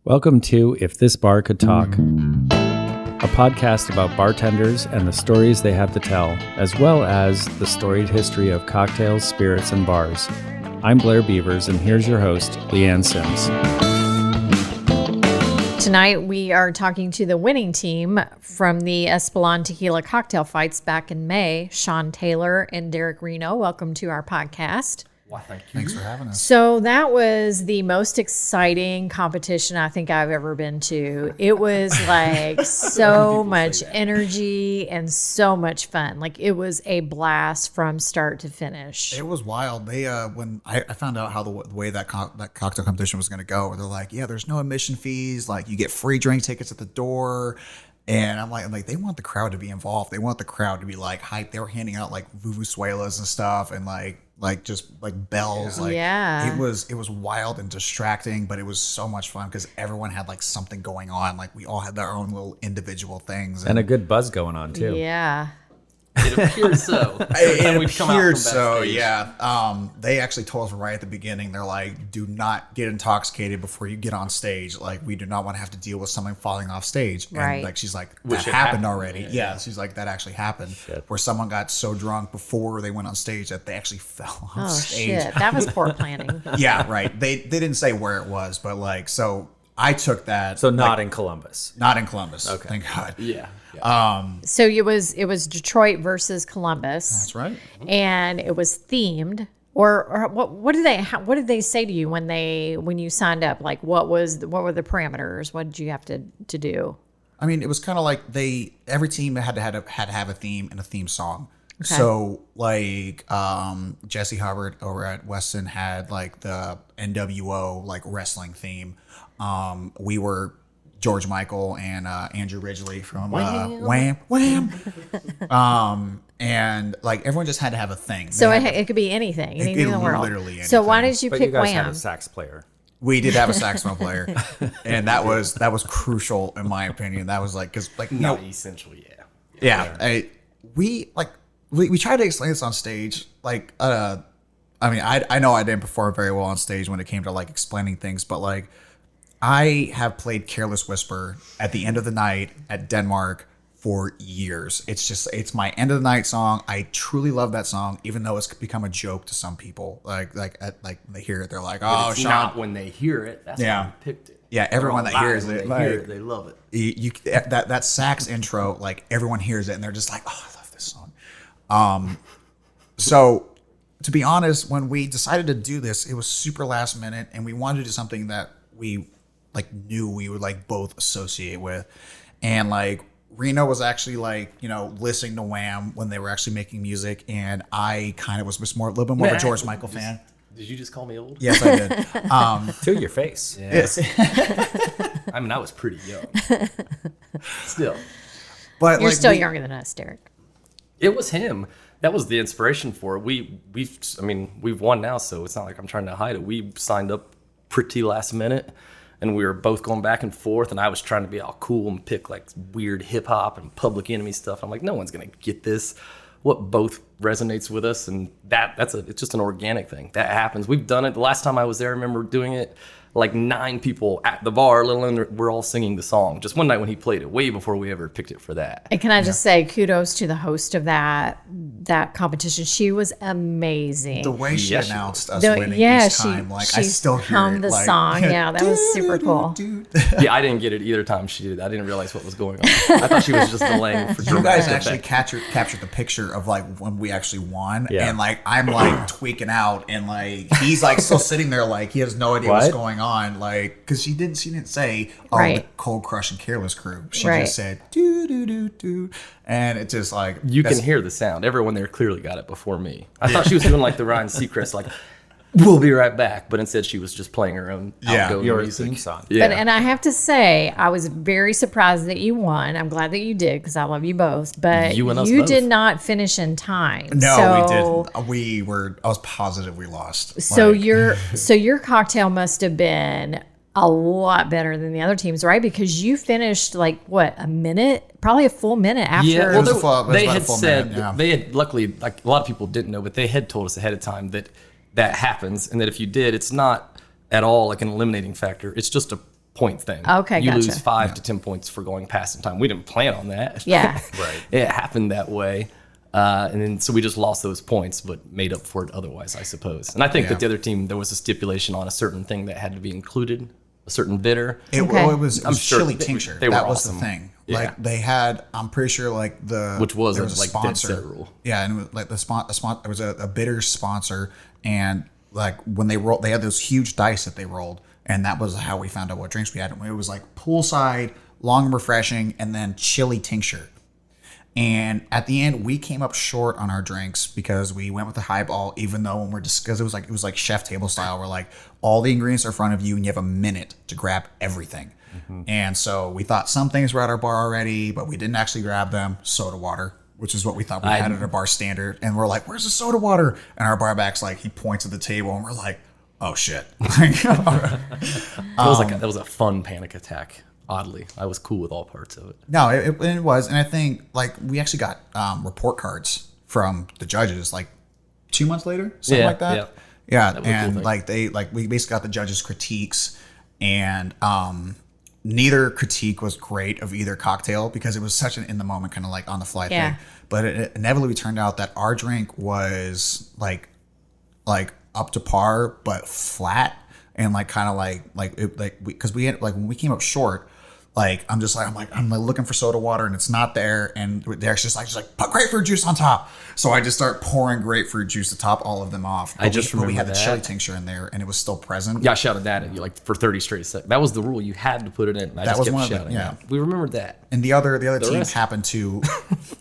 Welcome to If This Bar Could Talk, a podcast about bartenders and the stories they have to tell, as well as the storied history of cocktails, spirits, and bars. I'm Blair Beavers, and here's your host, Leanne Sims. Tonight, we are talking to the winning team from the Espolon Tequila Cocktail Fights back in May, Sean Taylor and Derek Reno. Welcome to our podcast. Why, thank you. Thanks for having us. So that was the most exciting competition I think I've ever been to. It was like so much energy and so much fun. Like it was a blast from start to finish. It was wild. They when I found out how the way that cocktail competition was going to go, they're like, yeah, there's no admission fees. Like you get free drink tickets at the door. And I'm like, they want the crowd to be involved. They want the crowd to be like hyped. They were handing out like vuvuzuelas and stuff, and like just like bells. Yeah. It was wild and distracting, but it was so much fun because everyone had like something going on. Like we all had our own little individual things, And a good buzz going on, too. Yeah. It appears so. It appeared so, yeah. They actually told us right at the beginning, they're like, do not get intoxicated before you get on stage. Like, we do not want to have to deal with someone falling off stage. Right. And like, she's like, that Which happened happened. already. Yeah, she's like, that actually happened. Shit. Where someone got so drunk before they went on stage that they actually fell on Oh, stage. shit. That was poor planning. Yeah, right. They didn't say where it was, but like, so I took that. So not in Columbus. Not in Columbus. Okay. Thank God. Yeah. So it was Detroit versus Columbus. That's right. And it was themed. Or what did they say to you when you signed up? Like what were the parameters? What did you have to do? I mean, it was kind of like every team had to have a theme and a theme song. Okay. So like Jesse Hubbard over at Weston had like the NWO like wrestling theme. We were George Michael and Andrew Ridgely from Wham. And like everyone just had to have a thing. So it could be anything in the world. Literally So why anything. did you But pick you guys Wham? had a sax player. We did have a saxophone player, and that was crucial in my opinion. That was like because like No, essentially, yeah. Yeah, we tried to explain this on stage. Like, I mean, I know I didn't perform very well on stage when it came to like explaining things, but like, I have played Careless Whisper at the end of the night at Denmark for years. It's my end of the night song. I truly love that song, even though it's become a joke to some people. Like when they hear it, they're like, "Oh, It's Sean." not when they hear it. That's Yeah. why we picked it. Yeah, everyone that hears When it, they hear like, it, they love it. you that sax intro, like everyone hears it and they're just like, oh, I love this song. So to be honest, when we decided to do this, it was super last minute and we wanted to do something that we like knew we would like both associate with. And like Reno was actually like, listening to Wham when they were actually making music, and I kind of was a little bit more of a George Michael fan. Did you just call me old? Yes, I did. To your face. Yeah. Yes. I mean, I was pretty young. Still. But You're like, still younger than us, Derek. It was him. That was the inspiration for it. We've won now, so it's not like I'm trying to hide it. We signed up pretty last minute, and we were both going back and forth, and I was trying to be all cool and pick like weird hip hop and Public Enemy stuff. I'm like, no one's gonna get this. What both resonates with us, and it's just an organic thing that happens. We've done it. The last time I was there, I remember doing it. Like 9 people at the bar, let alone we're all singing the song. Just one night when he played it, way before we ever picked it for that. And can I just say kudos to the host of that competition? She was amazing. the way she Yes, she announced us The- winning yeah, each time, like I she still hear hummed it, the like, song. Yeah, that was super cool. Yeah, I didn't get it either time she did it. I didn't realize what was going on. I thought she was just delaying for You dramatic guys actually effect. captured the picture of like when we actually won, Yeah. and like I'm like tweaking out, and like he's like still sitting there like he has no idea what's What? going on, like because she didn't say the Right. Cold Crush and Careless crew. She Right. just said do do do do, and it just like You can hear the sound. Everyone there clearly got it before me. I thought she was doing like the Ryan Seacrest, like, we'll be right back. But instead she was just playing her own outgoing Your music. theme song. Yeah. And I have to say, I was very surprised that you won. I'm glad that you did because I love you both. But You and us you both. did not finish in time. No, So- we didn't. I was positive we lost. So Like, your cocktail must have been a lot better than the other teams, right? Because you finished like what, a minute, probably a full minute after. Yeah, It was well, a full- it was they about a had full said minute, yeah. they had luckily, like a lot of people didn't know, but they had told us ahead of time that happens, and that if you did, it's not at all like an eliminating factor. It's just a point thing. Okay, you gotcha. lose 5 to 10 points for going past in time. We didn't plan on that. Yeah. Right. It happened that way. And then so we just lost those points, but made up for it otherwise, I suppose. And I think that the other team, there was a stipulation on a certain thing that had to be included, a certain bitter. It was I'm sure chili they- tincture. they were That was awesome. the thing. Yeah. Like they had, I'm pretty sure like Which was there a, was a like, dead sponsor. set rule. Yeah, and it was like there was a bitter sponsor, and like when they rolled, they had those huge dice that they rolled, and that was how we found out what drinks we had. It was like poolside, long and refreshing, and then chili tincture. And at the end, we came up short on our drinks because we went with the highball, even though when we're because it was like chef table style, where like all the ingredients are in front of you and you have a minute to grab everything. And so we thought some things were at our bar already, but we didn't actually grab them. Soda water, which is what we thought we had at our bar standard. And we're like, "Where's the soda water?" And our bar back's like, he points at the table, and we're like, "Oh shit!" That was a fun panic attack. Oddly, I was cool with all parts of it. No, it was, and I think like we actually got report cards from the judges like 2 months later, something like that. Yeah, was a cool and thing. like we basically got the judges' critiques, and neither critique was great of either cocktail because it was such an in the moment kind of like on the fly Yeah. thing. But it inevitably turned out that our drink was like up to par but flat, and like kind of like because we had like when we came up short. Like I'm looking for soda water and it's not there, and Derek's just like put grapefruit juice on top. So I just start pouring grapefruit juice to top all of them off. I just but we remember had the that. chili tincture in there, and it was still present. Yeah, I shouted that at you like for 30 straight seconds. That was the rule. You had to put it in. And I That just was kept one of the- shouting. yeah. We remembered that. And the other team rest- happened to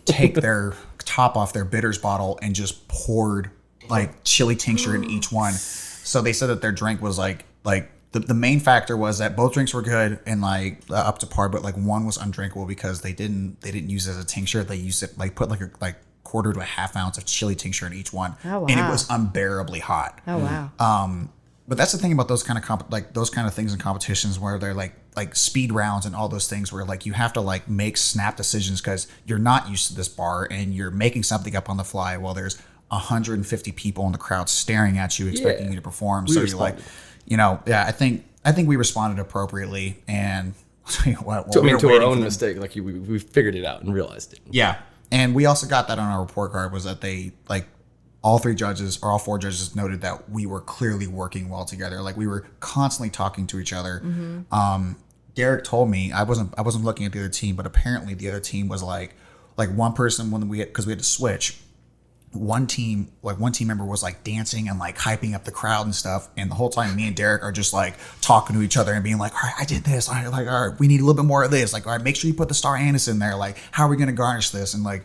take their top off their bitters bottle and just poured like chili tincture in each one. So they said that their drink was like the main factor was that both drinks were good and like up to par, but like one was undrinkable because they didn't use it as a tincture. They used it like put like a quarter to a half ounce of chili tincture in each one, Oh, and it wow. was unbearably hot. Oh wow. But that's the thing about those kind of those kind of things in competitions where they're like speed rounds and all those things where like you have to like make snap decisions because you're not used to this bar and you're making something up on the fly while there's 150 people in the crowd staring at you expecting you to perform. So you're like, I think we responded appropriately, and To our own mistake, like we figured it out and realized it. Yeah. And we also got that on our report card was that they like all four judges noted that we were clearly working well together. Like we were constantly talking to each other. Derek told me I wasn't looking at the other team, but apparently the other team was like one person when because we had to switch. One team member was like dancing and like hyping up the crowd and stuff, and the whole time me and Derek are just like talking to each other and being like, all right, I did this. All right, we need a little bit more of this. Like, all right, make sure you put the star anise in there. Like, how are we going to garnish this? And like,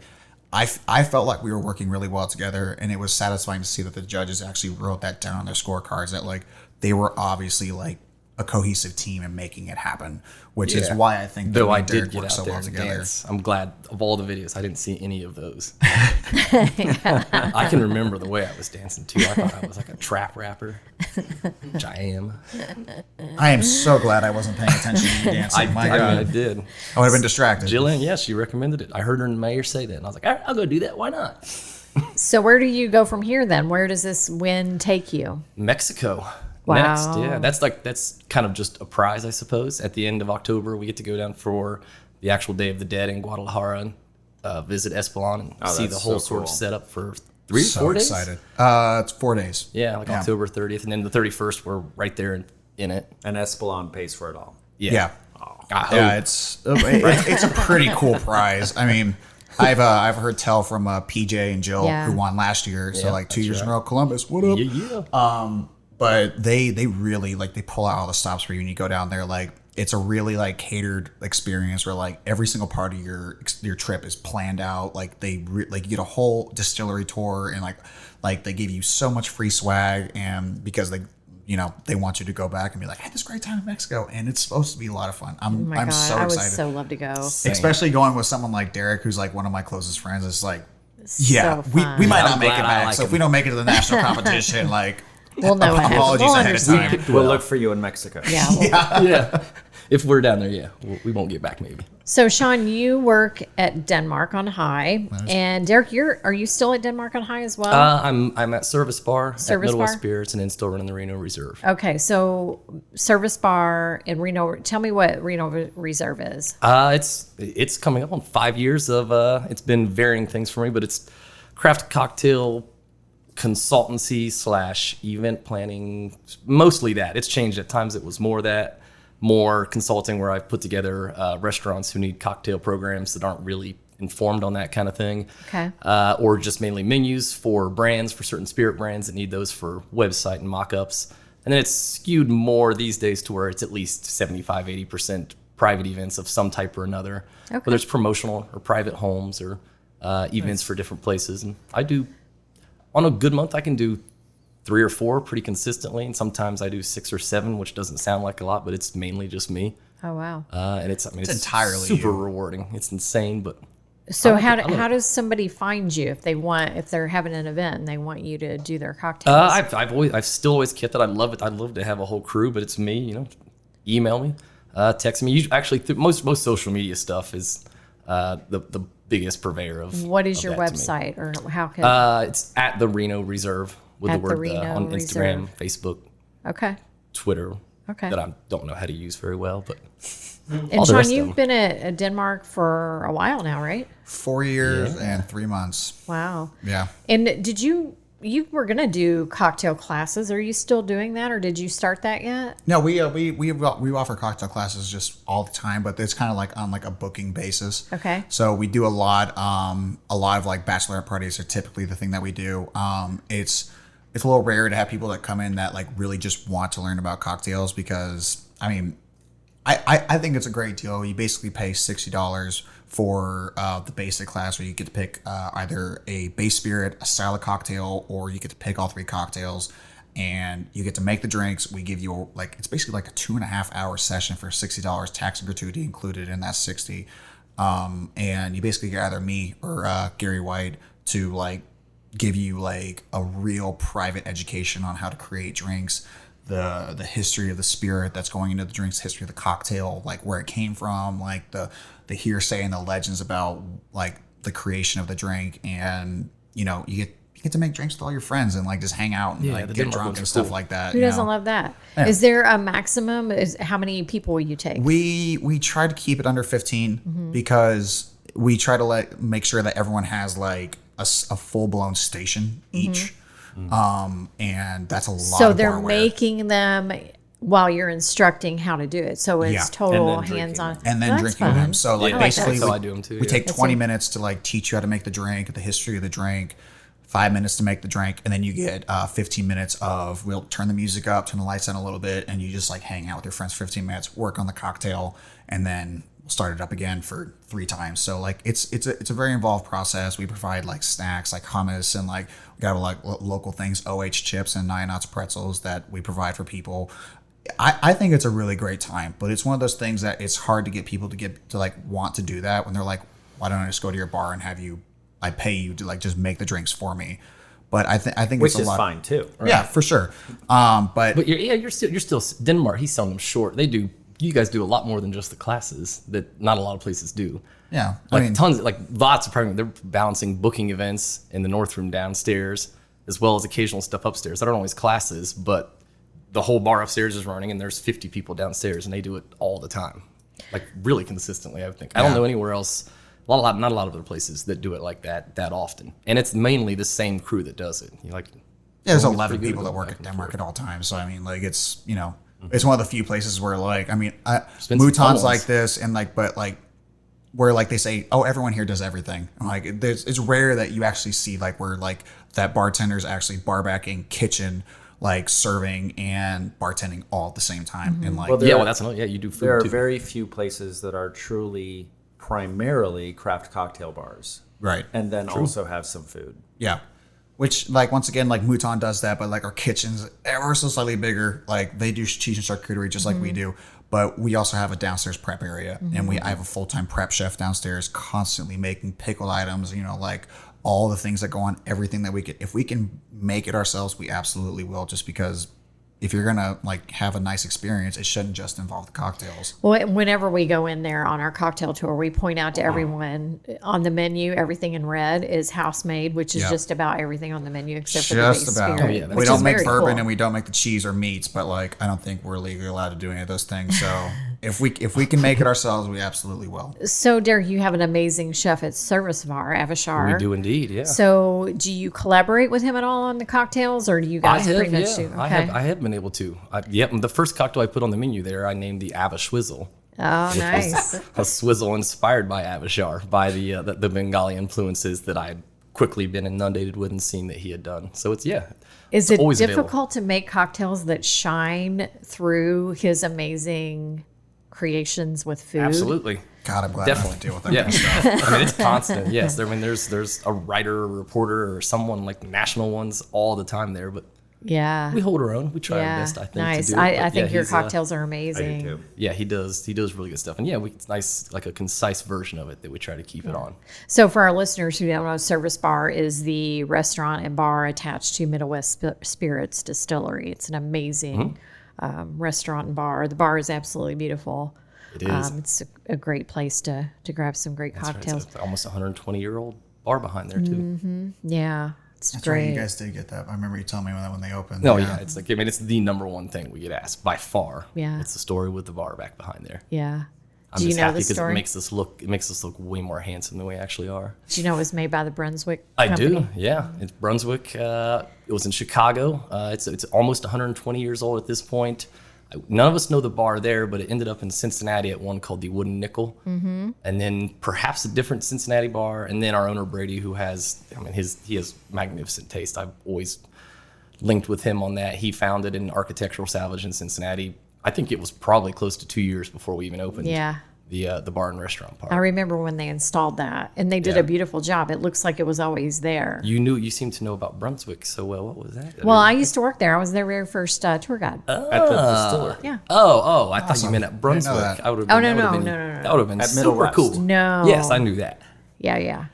I felt like we were working really well together, and it was satisfying to see that the judges actually wrote that down on their scorecards that like they were obviously like a cohesive team and making it happen, which is why I think that Though me I and Derek did get work out so there well and together. dance. I'm glad of all the videos, I didn't see any of those. I can remember the way I was dancing too. I thought I was like a trap rapper, which I am. I am so glad I wasn't paying attention to you dancing. My God, I did. I would have been distracted. Jillian, yes, she recommended it. I heard her in Mayor say that, and I was like, all right, I'll go do that. Why not? So where do you go from here then? Where does this win take you? Mexico. Wow. Next, yeah, that's kind of just a prize, I suppose. At the end of October, we get to go down for the actual Day of the Dead in Guadalajara and visit Espolon and see the that's whole so sort of cool. setup for So 4 days. excited. It's 4 days. Yeah, like October 30th, and then the 31st, we're right there in it. And Espolon pays for it all. Yeah. I hope. Yeah, it's a pretty cool prize. I mean, I've heard tell from PJ and Jill Yeah. who won last year. So Yeah, like 2 that's years in a right. row, Columbus. What up? Yeah. But they really like they pull out all the stops for you and you go down there. Like it's a really like catered experience where like every single part of your trip is planned out. Like like you get a whole distillery tour and like they give you so much free swag, and because they want you to go back and be like, I had this great time in Mexico, and it's supposed to be a lot of fun. Oh my I'm God, so I would excited. so love to go. Especially going with someone like Derek, who's like one of my closest friends. It's like, So yeah, we fun. might I'm not make it glad I back. like So if him. we don't make it to the national competition, like, We'll know what happened. apologies We'll ahead of time. understand. We'll look for you in Mexico. Yeah. Well, Yeah. If we're down there, yeah, we won't get back maybe. So, Sean, you work at Denmark on High, and Derek, are you still at Denmark on High as well? I'm at Service Bar at Middle West Bar? Spirits, and then still running the Reno Reserve. Okay, so Service Bar in Reno. Tell me what Reno Reserve is. It's coming up on 5 years of. It's been varying things for me, but it's craft cocktail consultancy / event planning. Mostly that. It's changed at times. It was more consulting where I've put together restaurants who need cocktail programs that aren't really informed on that kind of thing. Okay. Or just mainly menus for brands, for certain spirit brands that need those for website and mock-ups. And then it's skewed more these days to where it's at least 75-80% private events of some type or another. Okay. Whether it's promotional or private homes or events for different places. And I do, on a good month, I can do 3 or 4 pretty consistently, and sometimes I do 6 or 7, which doesn't sound like a lot, but it's mainly just me. Oh wow! And it's entirely super you. rewarding. It's insane, but So how does somebody find you if they're having an event and they want you to do their cocktails? I've still always kept it. I love it. I'd love to have a whole crew, but it's me. Email me, text me. Actually, most social media stuff is the biggest purveyor of. What is your that to me. website, or how can? It's at the Reno Reserve with At the the word Reno on Instagram, Reserve. Facebook, Okay. Twitter. Okay. That I don't know how to use very well, but And all the Sean, rest of you've them. been at Denmark for a while now, right? 4 years and 3 months. Wow. Yeah. And did you were gonna do cocktail classes? Are you still doing that, or did you start that yet? No, we offer cocktail classes just all the time, but it's kind of like on like a booking basis. Okay. So we do a lot of like bachelorette parties are typically the thing that we do. It's a little rare to have people that come in that like really just want to learn about cocktails, because I mean, I think it's a great deal. You basically pay $60 for the basic class, where you get to pick either a base spirit, a style of cocktail, or you get to pick all 3 cocktails, and you get to make the drinks. We give you it's basically like a 2.5 hour session for $60, tax and gratuity included in that 60. And you basically get either me or Gary White to like give you like a real private education on how to create drinks, the history of the spirit that's going into the drinks, history of the cocktail, like where it came from, like the hearsay and the legends about like the creation of the drink. And you get to make drinks with all your friends and like just hang out and like the get Denmark drunk ones and are stuff cool. like that. Who you doesn't know? love that? Yeah. Is there a maximum? How many people will you take? We try to keep it under 15 because we try to make sure that everyone has like a full blown station each. And that's a lot. So of they're barware. making them while you're instructing how to do it. So it's Yeah. total And then hands-on. and then That's drinking fun. them. So like Yeah, basically that's how I do 'em too, we yeah. take That's 20 it. minutes to like teach you how to make the drink, the history of the drink, 5 minutes to make the drink, and then you get 15 minutes of, we'll turn the music up, turn the lights on a little bit, and you just like hang out with your friends for 15 minutes, work on the cocktail, and then we'll start it up again for 3 times. So like it's a very involved process. We provide like snacks like hummus, and like we got like local things, OH chips and Nine Knots pretzels that we provide for people. I think it's a really great time, but it's one of those things that it's hard to get people to like want to do that when they're like, why don't I just go to your bar and I pay you to like just make the drinks for me. But I think Which it's a is lot. fine too. Yeah, for sure. But you're still Denmark. He's selling them short. You guys do a lot more than just the classes that not a lot of places do. yeah, Like lots of programming. They're balancing booking events in the North Room downstairs, as well as occasional stuff upstairs. That aren't always classes, but the whole bar upstairs is running, and there's 50 people downstairs, and they do it all the time, like really consistently. I think I don't know anywhere else. Not a lot of other places that do it like that often, and it's mainly the same crew that does it. there's it's 11 pretty good people that going work back at and Denmark forth. at all times. So I mean, like it's it's one of the few places where like been some Mouton's fun like ones. this, and like but like where like they say, oh, everyone here does everything. And, like it's rare that you actually see like where like that bartender's actually bar backing, kitchen, like serving and bartending all at the same time. And like Well, that's another. Yeah, you do food There are too. very few places that are truly primarily craft cocktail bars, right. and then also have some food. Yeah. Which, like, once again, like, Mouton does that, but, like, our kitchen's ever so slightly bigger. Like, they do cheese and charcuterie just like we do. But we also have a downstairs prep area. And I have a full-time prep chef downstairs constantly making pickled items, like, all the things that go on, everything that we could. If we can make it ourselves, we absolutely will, just because if you're gonna like have a nice experience, it shouldn't just involve the cocktails. Well, whenever we go in there on our cocktail tour, we point out to everyone on the menu, everything in red is house made, which is just about everything on the menu except for the base Just about. spirit. yeah, We which don't is make very bourbon cool. and we don't make the cheese or meats, but like I don't think we're legally allowed to do any of those things. So if we can make it ourselves, we absolutely will. So, Derek, you have an amazing chef at Service Bar, Avishar. We do indeed, yeah. So, do you collaborate with him at all on the cocktails, or do you guys pretty much do? I have been able to. The first cocktail I put on the menu there, I named the Avishwizzle. Oh, nice. A swizzle inspired by Avishar, by the Bengali influences that I had quickly been inundated with and seen that he had done. So it's Is it always difficult available. to make cocktails that shine through his amazing creations with food? Absolutely. God, I'm glad I don't have to deal with that kind of Yeah, stuff. I mean it's constant. Yes, there's a writer, a reporter, or someone like national ones all the time there, but Yeah. we hold our own. We try our Yeah. best, I think. Nice. To do it. I But think yeah, your he's, cocktails are I amazing. do too. Yeah, he does really good stuff, and yeah, it's nice, like a concise version of it that we try to keep it on. So, for our listeners who don't know, Service Bar is the restaurant and bar attached to Middle West Spirits Distillery. It's an amazing restaurant and bar. The bar is absolutely beautiful. It is. It's a great place to grab some great cocktails. It's almost a 120-year-old bar behind there too. Yeah, it's That's right. great. You guys did get that. I remember you telling me when they opened. No, yeah, it's like it's the number one thing we get asked by far. Yeah. It's the story with the bar back behind there. Yeah. I'm Do you just know happy the because story? it makes us look way more handsome than we actually are. Do you know it was made by the Brunswick I Company? do, yeah. It's Brunswick. It was in Chicago. It's almost 120 years old at this point. None of us know the bar there, but it ended up in Cincinnati at one called the Wooden Nickel, and then perhaps a different Cincinnati bar, and then our owner Brady, who has, he has magnificent taste. I've always linked with him on that. He founded an architectural salvage in Cincinnati. I think it was probably close to 2 years before we even opened. Yeah. The bar and restaurant part. I remember when they installed that, and they did Yeah. a beautiful job. It looks like it was always there. You seem to know about Brunswick so well. What was that? Well, I used to work there. I was their very first tour guide. At the distiller. Yeah. Oh, I thought you meant at Brunswick. that. I would have Oh, been, no, that would have no, been, no, no, no. That would have been At Middle super West. cool. No. Yes, I knew that. Yeah.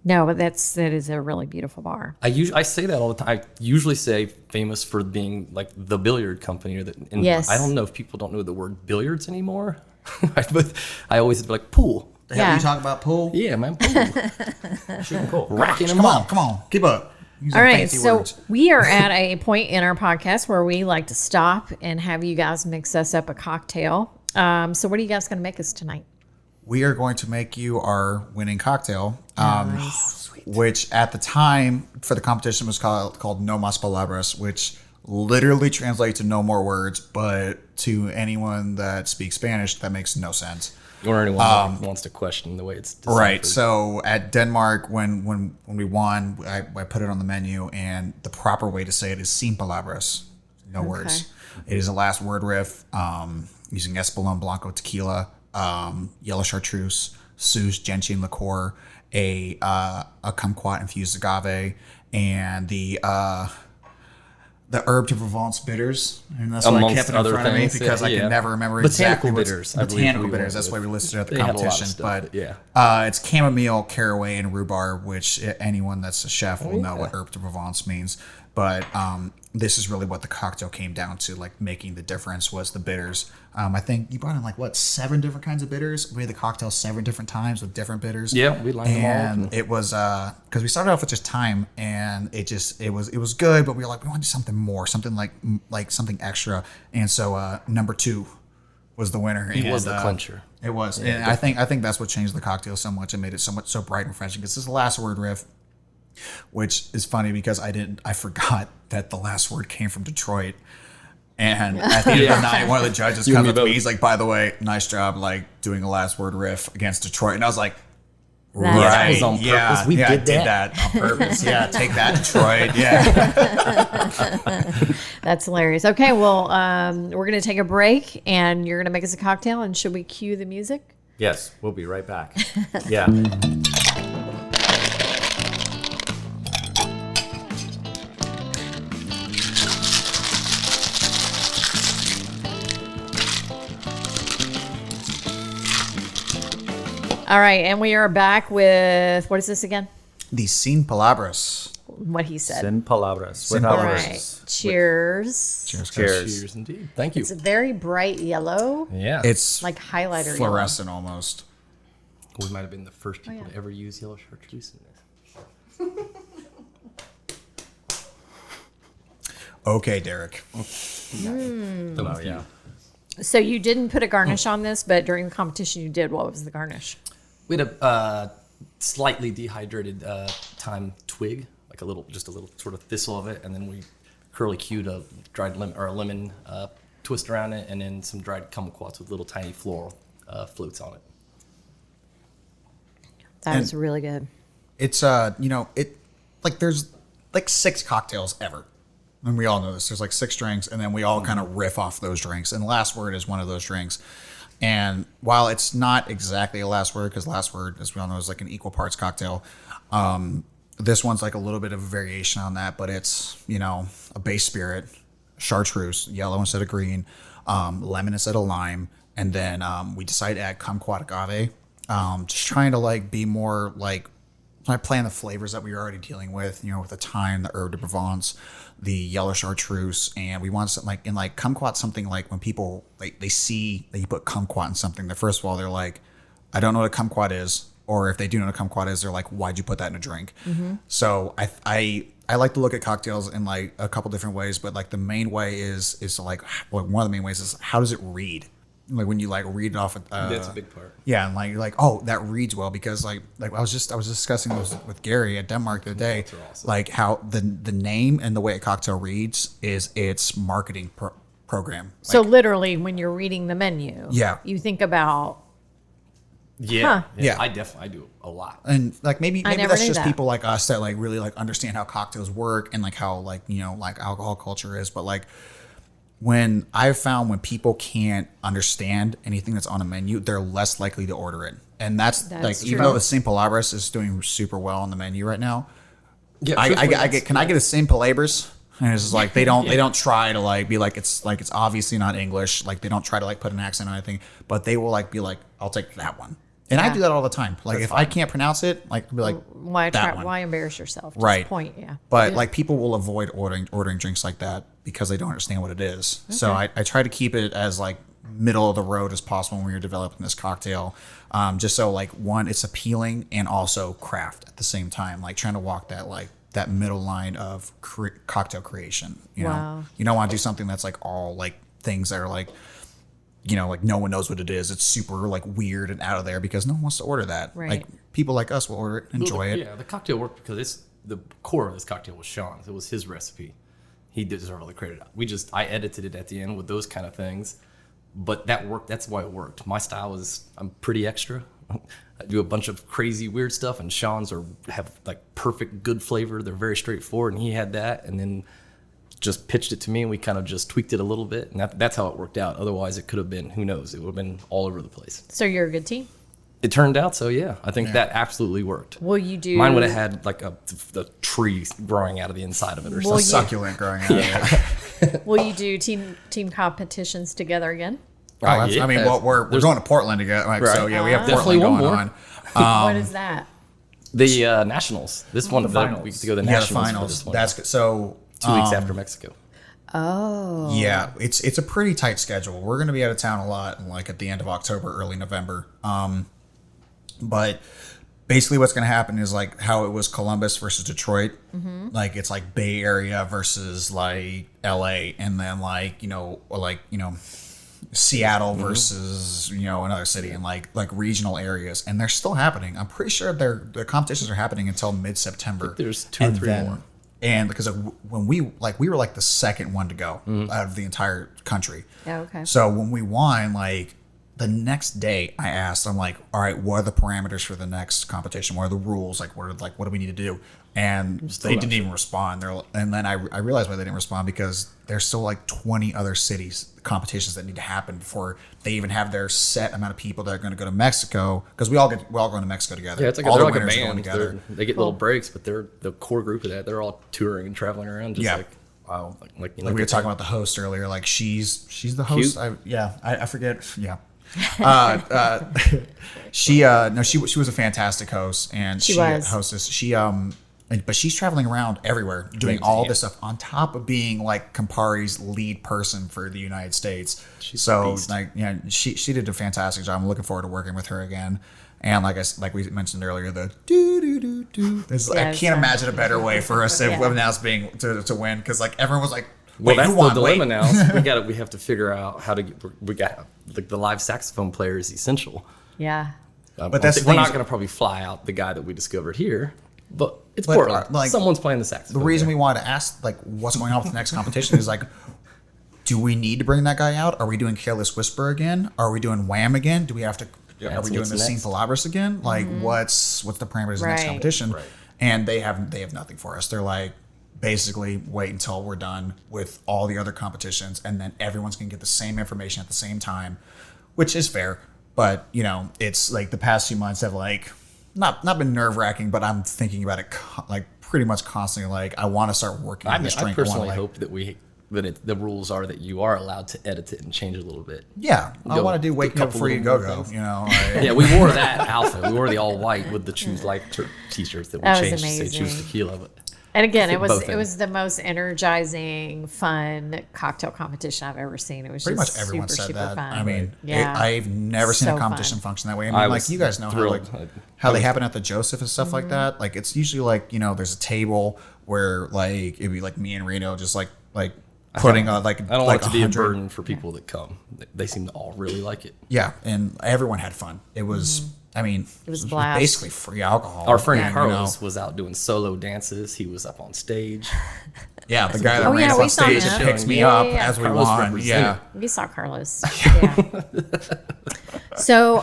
No, but that is a really beautiful bar. I say that all the time. I usually say famous for being like the billiard company. And Yes. I don't know if people don't know the word billiards anymore, but I always be like pool. The hell Yeah. you talk about pool? Yeah, man, pool. Shooting cool. Racking them Come up. on, keep up. Using All right, fancy so words. we are at a point in our podcast where we like to stop and have you guys mix us up a cocktail. So what are you guys going to make us tonight? We are going to make you our winning cocktail, Nice. which at the time for the competition was called No Mas Palabras, which literally translates to no more words, but to anyone that speaks Spanish, that makes no sense. Or anyone that wants to question the way it's deciphered. Right. So at Denmark, when we won, I put it on the menu, and the proper way to say it is sin palabras, no words. It is a last word riff using Espolon Blanco tequila, yellow chartreuse, Suze gentian liqueur, a kumquat infused agave, and the herb de Provence bitters, and that's why I Amongst kept it in other front of me things, because I yeah. can never remember Botanical exactly what's- bitters, I believe Botanical we bitters. went That's with. why we listed it at the They had a lot of competition. stuff, But yeah. it's chamomile, caraway, and rhubarb, which anyone that's a chef will know what herb de Provence means. But this is really what the cocktail came down to, like making the difference was the bitters. I think you brought in 7 different kinds of bitters. We made the cocktail 7 different times with different bitters. Yeah, we lined them all up. And it was because we started off with just thyme, and it was good, but we were like, we want to do something more, something like something extra. And so number 2 was the winner. It was And, the clincher. It was, and I think that's what changed the cocktail so much and made it so bright and refreshing. Because this is the last word riff, which is funny because I forgot that the last word came from Detroit. And at the end of the night, one of the judges You and comes me up to me. both. He's like, "By the way, nice job, doing a last word riff against Detroit." And I was like, That's "Right, That was on purpose. yeah, We yeah, I did did that. that on purpose. Yeah, take that, Detroit. Yeah." That's hilarious. Okay, well, we're going to take a break, and you're going to make us a cocktail. And should we cue the music? Yes, we'll be right back. Yeah. All right, and we are back with, what is this again? The Sin Palabras. what he said. Sin palabras. Sin Without All palabras. right. Cheers. Cheers. Cheers. Cheers, indeed. Thank you. It's a very bright yellow, Yeah, It's like highlighter yellow. fluorescent almost. we might have been the first people yeah. to ever use yellow chartreuse in this. Okay, Derek. Oh yeah. So you didn't put a garnish on this, but during the competition you did. What was the garnish? We had a slightly dehydrated thyme twig, like just a little sort of thistle of it, and then we curly cued a dried lemon or a lemon twist around it, and then some dried kumquats with little tiny floral floats on it. That was really good. It's there's like 6 cocktails ever. And we all know this. There's like 6 drinks, and then we all kind of riff off those drinks. And Last Word is one of those drinks. And while it's not exactly a Last Word, because Last Word, as we all know, is like an equal parts cocktail, this one's like a little bit of a variation on that, but it's, a base spirit, chartreuse, yellow instead of green, lemon instead of lime, and then we decided to add kumquat agave, just trying to like be more like playing the flavors that we were already dealing with, with the thyme, the herb de Provence, the yellow chartreuse, and we want something like kumquat, something like when people they see that you put kumquat in something, first of all they're like, I don't know what a kumquat is, or if they do know what a kumquat is, they're like, why'd you put that in a drink? Mm-hmm. So I like to look at cocktails in like a couple different ways, but like the main way is to like, well, one of the main ways is how does it read? Like when you like read it off. That's a big part. Yeah, and like oh, that reads well because like I was discussing this with Gary at Denmark the other day, Awesome. like how the name and the way a cocktail reads is its marketing program. So literally, when you're reading the menu, Yeah. you think about Yeah, Huh. Yeah. I definitely do a lot. And like maybe never that's knew just that. people like us that like really like understand how cocktails work and like how like like alcohol culture is, but like when I've found when people can't understand anything that's on a menu, they're less likely to order it. And that's like true. even though the Sin Palabras is doing super well on the menu right now, Yeah, I get a Sin Palabras? And it's just like they don't try to like be like it's obviously not English, like they don't try to like put an accent on anything, but they will like be like, I'll take that one. And I Yeah. do that all the time. Like if I can't pronounce it, like I'll be like that one. why embarrass yourself? Just Right. Point. Yeah. But like people will avoid ordering drinks like that because they don't understand what it is. So I try to keep it as like middle of the road as possible when you're developing this cocktail. Just so like one, it's appealing and also craft at the same time. Like trying to walk that middle line of cocktail creation. You know, you don't want to do something that's like all like things that are like, like no one knows what it is. It's super like weird and out of there because no one wants to order that. Right. Like people like us will order it, enjoy it. Yeah, the cocktail worked because the core of this cocktail was Sean's. It was his recipe. He deserved all the credit. I edited it at the end with those kind of things, but that worked. That's why it worked. My style is I'm pretty extra. I do a bunch of crazy weird stuff, and Sean's have like perfect good flavor. They're very straightforward, and he had that, and then just pitched it to me, and we kind of just tweaked it a little bit, and that's how it worked out. Otherwise, it could have been, who knows, it would have been all over the place. So you're a good team. It turned out so, yeah. I think that absolutely worked. Will you do? Mine would have had like the tree growing out of the inside of it or Will something. you- Succulent growing out of it. Will you do team competitions together again? I mean, well, we're going to Portland together, like, so Right. yeah, we have Definitely Portland one going more. on. What is that? The Nationals. This one, finals. we get to go to the Yeah, the Nationals for finals. this one. That's good. So 2 weeks after Mexico. Oh. yeah, it's a pretty tight schedule. We're going to be out of town a lot, like at the end of October, early November. But basically, what's going to happen is like how it was Columbus versus Detroit. Mm-hmm. Like it's like Bay Area versus like L.A. and then like Seattle versus another city and like regional areas, and they're still happening. I'm pretty sure the competitions are happening until mid-September. There's 2 or 3 more. And because when we were like the second one to go out of the entire country. Yeah, okay. So when we won, like the next day, I asked, I'm like, all right, what are the parameters for the next competition? What are the rules? Like, what do we need to do? And they didn't even respond. And then I realized why they didn't respond, because there's still like 20 other cities competitions that need to happen before they even have their set amount of people that are going to go to Mexico, because we all going to Mexico together. Yeah, it's like all they're the like a winners are going band. together. They get little breaks, but they're the core group of that. They're all touring and traveling around. Just Yeah. like wow, like We were talking about the host earlier. Like she's the host. I forget. Yeah. She was a fantastic host, and She was. hostess. She but she's traveling around everywhere doing all this stuff on top of being like Campari's lead person for the United States. So like, yeah, she did a fantastic job. I'm looking forward to working with her again. And like we mentioned earlier, the do do do do. I can't imagine a better way for us to announce being to win, because like everyone was like, well, that's the dilemma now. We have to figure out how to get the live saxophone player is essential. Yeah. But we're not going to probably fly out the guy that we discovered here, but it's Portland. Like, someone's playing the saxophone. The reason we wanted to ask like what's going on with the next competition is like, do we need to bring that guy out? Are we doing Careless Whisper again? Are we doing Wham again? Do we have to? Are we doing the Sing Palabras again? Like what's the parameters of the next competition? Right. And they have nothing for us. They're like, basically wait until we're done with all the other competitions, and then everyone's gonna get the same information at the same time, which is fair. But you know, it's like the past few months have like not been nerve wracking, but I'm thinking about it like pretty much constantly. Like I want to start working on this drink. I personally hope that the rules are that you are allowed to edit it and change it a little bit. Yeah, I want to do Waking Up Before You Go. You know, yeah, we wore that outfit. We wore the all white with the Choose Life t-shirts that we changed to say Choose Tequila. But and again, it was the most energizing, fun cocktail competition I've ever seen. It was pretty just much everyone super, said super that. fun. I mean, I've never seen a competition function that way. I mean, like you guys know how they happen at the Joseph and stuff like that. Like it's usually like, you know, there's a table where like it'd be like me and Reno just like putting on like I don't want it to be a burden for people that come. They seem to all really like it. Yeah, and everyone had fun. It was. I mean, it was blast. Basically free alcohol. Our friend Carlos was out doing solo dances. He was up on stage. Yeah, the guy that ran up on stage and picked me up as we won. Yeah, we saw Carlos. Yeah. So,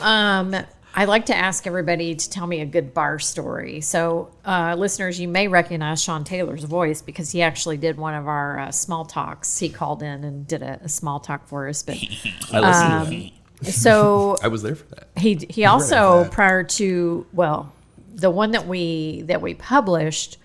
I like to ask everybody to tell me a good bar story. So, listeners, you may recognize Sean Taylor's voice because he actually did one of our small talks. He called in and did a small talk for us. But I listened to that. So I was there for that. He also, prior to, well, the one that we published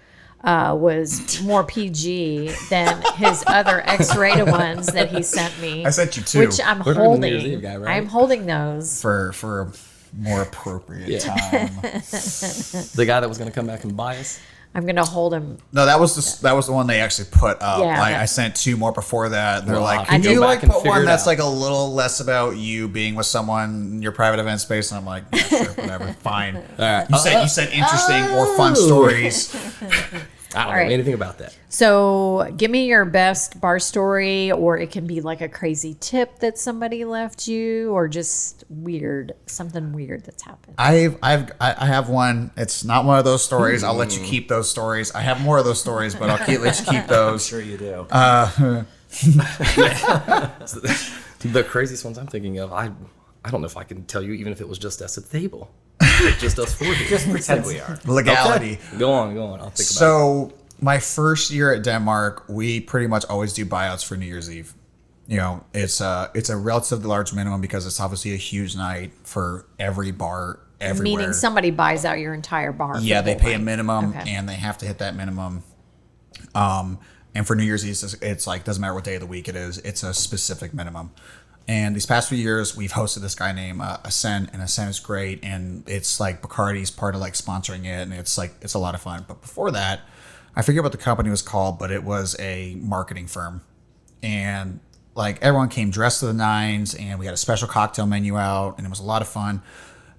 was more PG than his other X-rated ones that he sent me. I sent you two, which I'm holding. Eve guy, right? I'm holding those for a more appropriate time. The guy that was going to come back and buy us. I'm gonna hold him. No, that was the one they actually put up. Yeah, I sent two more before that. They're like, can you like put one that's like a little less about you being with someone in your private event space? And I'm like, yeah, sure, whatever, fine. All right. You said interesting or fun stories. I don't know anything about that. So give me your best bar story, or it can be like a crazy tip that somebody left you, or just something weird that's happened. I have one. It's not one of those stories. I'll let you keep those stories. I have more of those stories, but I'll let you keep those. Sure you do. The craziest ones I'm thinking of, I don't know if I can tell you, even if it was just us at the table. Like just us four here. Just pretend we are. Legality. Okay. Go on. I'll think about it. So my first year at Denmark, we pretty much always do buyouts for New Year's Eve. You know, it's a relatively large minimum because it's obviously a huge night for every bar everywhere. Meaning somebody buys out your entire bar. Yeah, they pay a minimum and they have to hit that minimum. And for New Year's Eve, it's like, doesn't matter what day of the week it is, it's a specific minimum. And these past few years, we've hosted this guy named Ascent, and Ascent is great. And it's like Bacardi's part of like sponsoring it, and it's a lot of fun. But before that, I forget what the company was called, but it was a marketing firm. And like everyone came dressed to the nines, and we had a special cocktail menu out, and it was a lot of fun.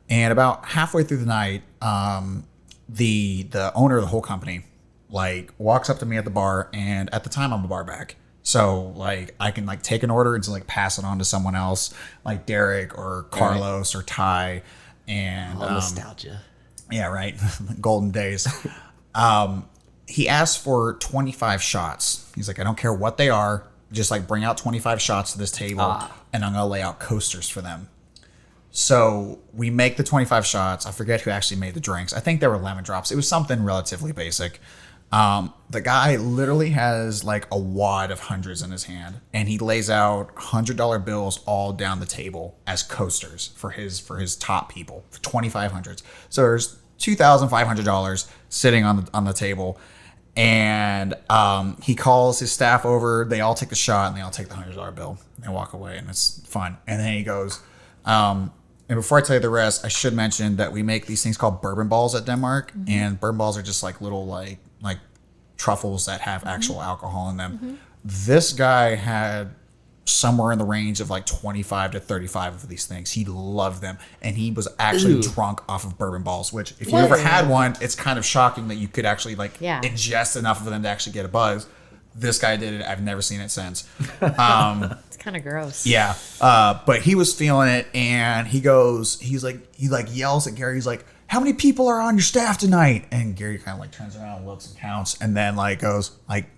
And about halfway through the night, the owner of the whole company like walks up to me at the bar, and at the time I'm a bar back. So like I can like take an order and like pass it on to someone else, like Derek or Carlos or Ty, and nostalgia. Yeah, right. Golden days. He asked for 25 shots. He's like, I don't care what they are, just like bring out 25 shots to this table, and I'm gonna lay out coasters for them. So we make the 25 shots. I forget who actually made the drinks. I think they were lemon drops. It was something relatively basic. The guy literally has like a wad of hundreds in his hand, and he lays out $100 bills all down the table as coasters for his top people, for 2,500s. So there's $2,500 sitting on the table, and he calls his staff over. They all take the shot, and they all take the $100 bill and walk away, and it's fun. And then he goes, And before I tell you the rest, I should mention that we make these things called bourbon balls at Denmark, and bourbon balls are just like little like truffles that have actual alcohol in them. This guy had somewhere in the range of like 25 to 35 of these things. He loved them, and he was actually drunk off of bourbon balls, which if you ever had one, it's kind of shocking that you could actually ingest enough of them to actually get a buzz. This guy did it. I've never seen it since. It's kind of gross. Yeah. But he was feeling it, and he yells at Gary. He's like, how many people are on your staff tonight? And Gary kind of like turns around and looks and counts, and then like goes like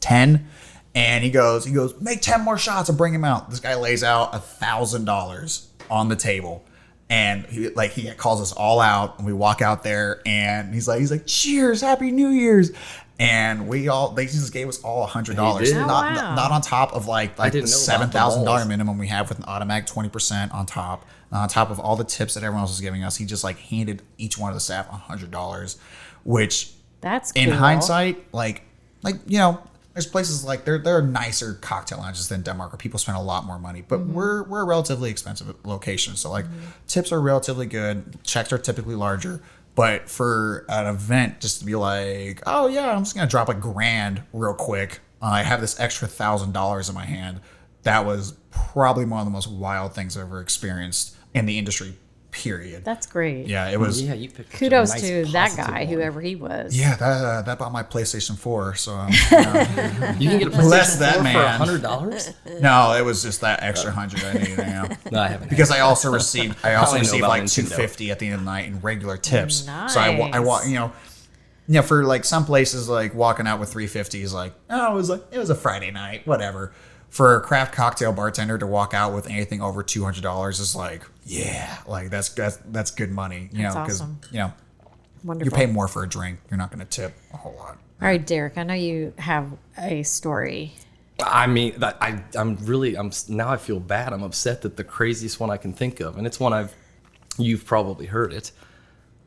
10. And he goes, make 10 more shots and bring him out. This guy lays out $1,000 on the table. And he calls us all out, and we walk out there, and he's like, cheers, Happy New Year's. And they just gave us all $100. Not on top of like the $7,000 minimum we have with an automatic 20% on top. On top of all the tips that everyone else was giving us, he just like handed each one of the staff $100, which that's in cool. hindsight, there's places like there are nicer cocktail lounges than Denmark where people spend a lot more money, but we're a relatively expensive location. So like tips are relatively good. Checks are typically larger. But for an event, just to be like, oh yeah, I'm just gonna drop $1,000 real quick. I have this extra $1,000 in my hand. That was probably one of the most wild things I've ever experienced in the industry. Period. That's great. Yeah, it was. Yeah, you picked Kudos nice to that guy, one. whoever he was. Yeah, that bought my PlayStation 4. So You can get a Bless PlayStation that 4 man. for $100. no, it was just that extra 100 I needed. No, I haven't. Because I also received know about like Nintendo. $250 at the end of the night in regular tips. Nice. So I for like some places like walking out with $350 is like, oh, it was a Friday night, whatever. For a craft cocktail bartender to walk out with anything over $200 is like, yeah, like that's good money, That's awesome. Wonderful. You pay more for a drink, you're not going to tip a whole lot. All right, Derek, I know you have a story. I mean, now I feel bad. I'm upset that the craziest one I can think of, and it's one you've probably heard it,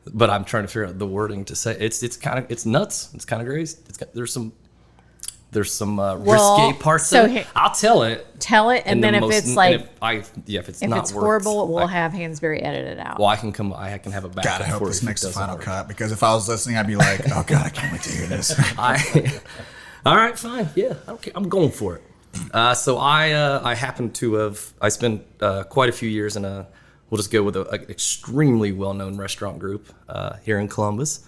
but I'm trying to figure out the wording to say. It's nuts. It's kind of crazy. There's some risque parts so of it. I'll tell it. Tell it, and then if it's horrible, we'll have Hansberry edit it out. Well, I can have a backup. God, I hope for this it if makes it the doesn't final work. cut, because if I was listening, I'd be like, oh God, I can't wait to hear this. All right, fine. Yeah, okay, I'm going for it. So I happen to have spent quite a few years in we'll just go with an extremely well-known restaurant group here in Columbus.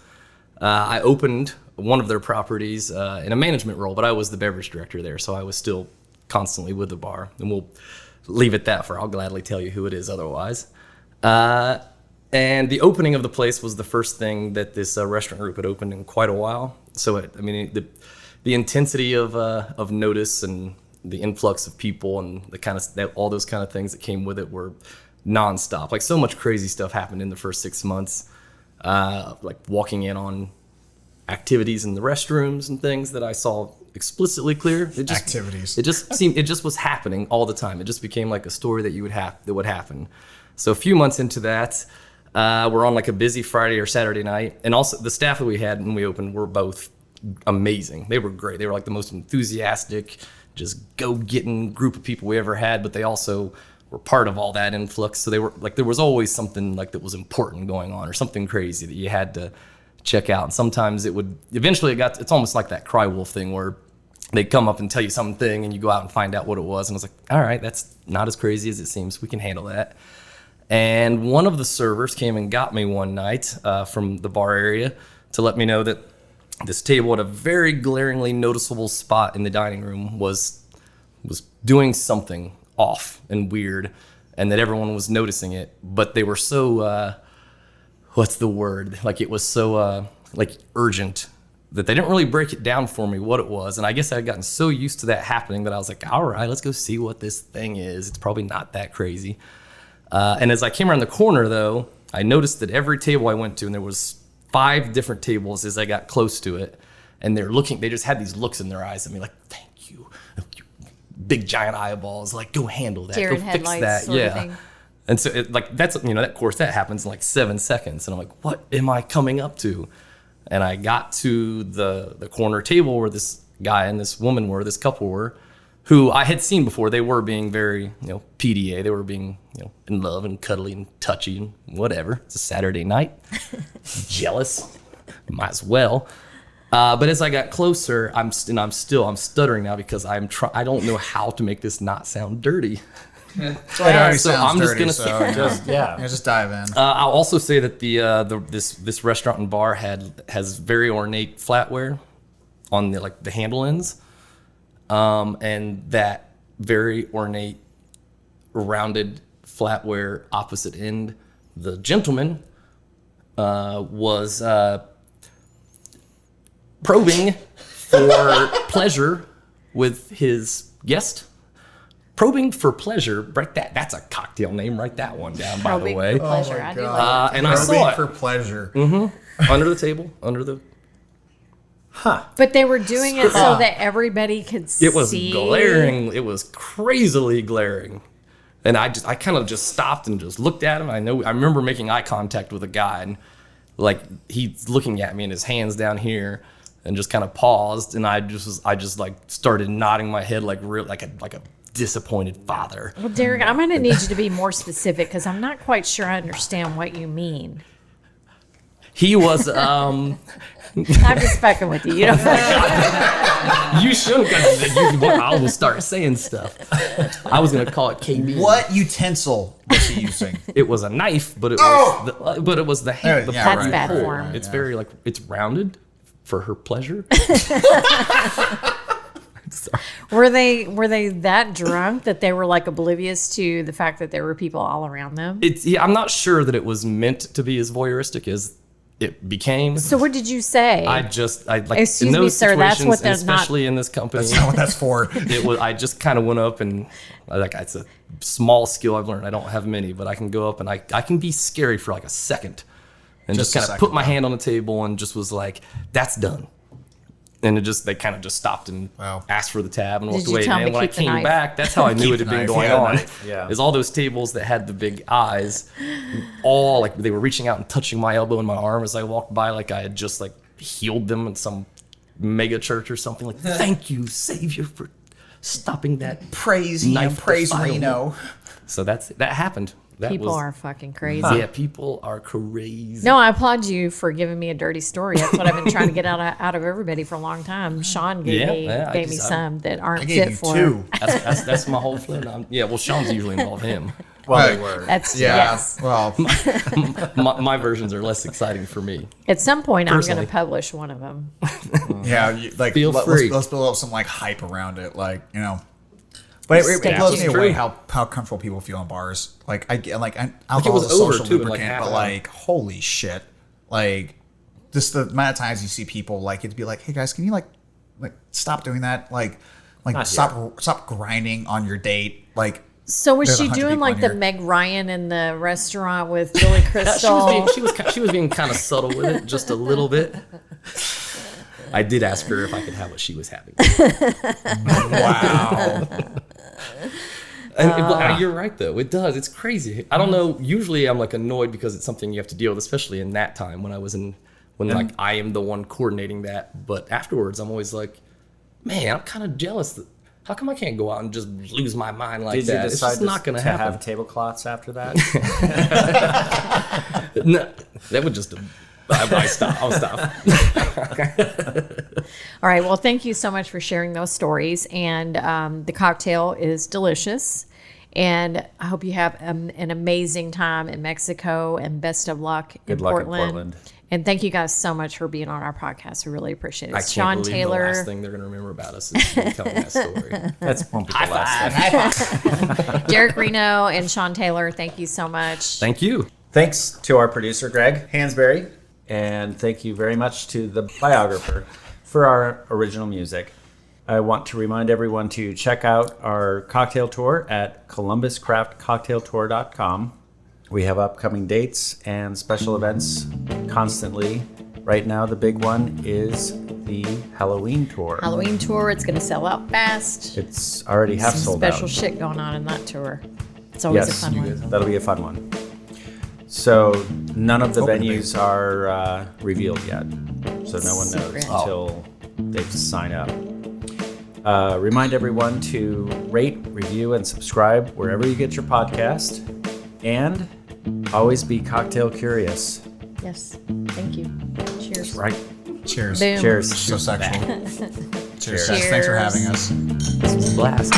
I opened one of their properties in a management role, but I was the beverage director there, so I was still constantly with the bar, and we'll leave it that for. I'll gladly tell you who it is otherwise. And the opening of the place was the first thing that this restaurant group had opened in quite a while. So the intensity of notice and the influx of people and all those kind of things that came with it were nonstop. Like, so much crazy stuff happened in the first 6 months. Like walking in on activities in the restrooms and things that I saw explicitly clear. It just was happening all the time. It just became like a story that would happen. So a few months into that, we're on like a busy Friday or Saturday night, and also the staff that we had when we opened were both amazing. They were great. They were like the most enthusiastic, just go-getting group of people we ever had, but they also were part of all that influx. So they were like, there was always something like that was important going on, or something crazy that you had to check out. And sometimes it's almost like that cry wolf thing where they come up and tell you something and you go out and find out what it was. And I was like, all right, that's not as crazy as it seems. We can handle that. And one of the servers came and got me one night from the bar area to let me know that this table at a very glaringly noticeable spot in the dining room was doing something off and weird, and that everyone was noticing it, but they were so what's the word, like it was so like urgent that they didn't really break it down for me what it was. And I guess I had gotten so used to that happening that I was like, all right, let's go see what this thing is. It's probably not that crazy. And as I came around the corner though, I noticed that every table I went to, and there was 5 different tables as I got close to it, and they just had these looks in their eyes at me like, thank you, big giant eyeballs, like, go handle that, Deer go fix that. sort of thing. And so that's, of course that happens in like 7 seconds. And I'm like, what am I coming up to? And I got to the corner table where this guy and this woman this couple were, who I had seen before. They were being very, PDA. They were being, in love and cuddly and touchy and whatever. It's a Saturday night. Jealous. Might as well. But as I got closer, I'm stuttering now because I don't know how to make this not sound dirty. It already So sounds I'm just dirty, gonna just dive in. I'll also say that this restaurant and bar has very ornate flatware on the handle ends, and that very ornate rounded flatware opposite end. The gentleman was probing for pleasure with his guest. Probing for pleasure, that's a cocktail name. Write that one down, by the way. For pleasure. I do like it. And I saw it for pleasure. under the table, But they were doing it so that everybody could see. It was glaring. It was crazily glaring. And I kind of just stopped and just looked at him. I remember making eye contact with a guy, and he's looking at me and his hands down here, and just kind of paused, and I just started nodding my head like a disappointed father. Well, Derek, I'm going to need you to be more specific because I'm not quite sure I understand what you mean. He was I'm just fucking with you. You don't you should have I will start saying stuff. I was gonna call it KB. What utensil was he using? It was a knife, but it was the hand. Yeah, part That's you bad pull. form. It's very it's rounded for her pleasure. Were they that drunk that they were oblivious to the fact that there were people all around them? I'm not sure that it was meant to be as voyeuristic as it became. So what did you say? Excuse in me, those sir, that's situations, what they're especially in this company. That's not what that's for. I just kind of went up and it's a small skill I've learned. I don't have many, but I can go up and I can be scary for a second and just kind of put my hand on the table and just was like, that's done. And they kind of just stopped and asked for the tab and walked you away. tell And me when I keep the came knife? back, that's how I knew it had been going on. Yeah. Is all those tables that had the big eyes, all they were reaching out and touching my elbow and my arm as I walked by, like I had just healed them in some mega church or something. Thank you, Savior, for stopping that. Praise him, knife praise defilement. Reno. So that happened. People are fucking crazy. Yeah, people are crazy. No, I applaud you for giving me a dirty story. That's what I've been trying to get out of everybody for a long time. Sean gave me some that aren't I gave fit you for. two. That's my whole flip. Well, Sean's usually involved him. Well, they were. That's Yeah. yes. Well, My versions are less exciting for me. At some point, I'm Personally. going to publish one of them. yeah. Feel free. Let's build up some hype around it, But it blows me That's away true. how comfortable people feel in bars. I get alcohol it was is a social over, too, in, lubricant, half but an hour. holy shit, just the amount of times you see people it'd be hey guys, can you stop doing that? Stop grinding on your date. So was There's she 100 doing people in the here. Meg Ryan in the restaurant with Billy Crystal? She was being kind of subtle with it, just a little bit. I did ask her if I could have what she was having. Wow. And you're right, though. It does. It's crazy. I don't know. Usually, I'm annoyed because it's something you have to deal with, especially in that time when I was I am the one coordinating that. But afterwards, I'm always man, I'm kind of jealous. How come I can't go out and just lose my mind like Did that? you It's decide just not going to to happen. have tablecloths after that? No, that would just. I'll stop. All right. Well, thank you so much for sharing those stories. And the cocktail is delicious. And I hope you have an amazing time in Mexico and best of luck in Good luck in Portland. Portland. And thank you guys so much for being on our podcast. We really appreciate it. I can't Sean believe Taylor. the last thing they're going to remember about us is me telling that story. That's won't be the last thing. Derek Reno and Sean Taylor, thank you so much. Thank you. Thanks to our producer, Greg Hansberry, and thank you very much to the biographer for our original music. I want to remind everyone to check out our cocktail tour at columbuscraftcocktailtour.com. We have upcoming dates and special events constantly. Right now, the big one is the Halloween tour. Halloween tour, it's going to sell out fast. It's already half Some sold special out. shit going on in that tour. It's always a fun one. That'll be a fun one. So none of the Open venues are revealed yet. So no one knows Secret. until they sign up. Remind everyone to rate, review, and subscribe wherever you get your podcast. And always be cocktail curious. Yes. Thank you. Cheers. Right. Cheers. Boom. Cheers. So sexual. Cheers. Cheers. Guys. Thanks for having us. This was a blast.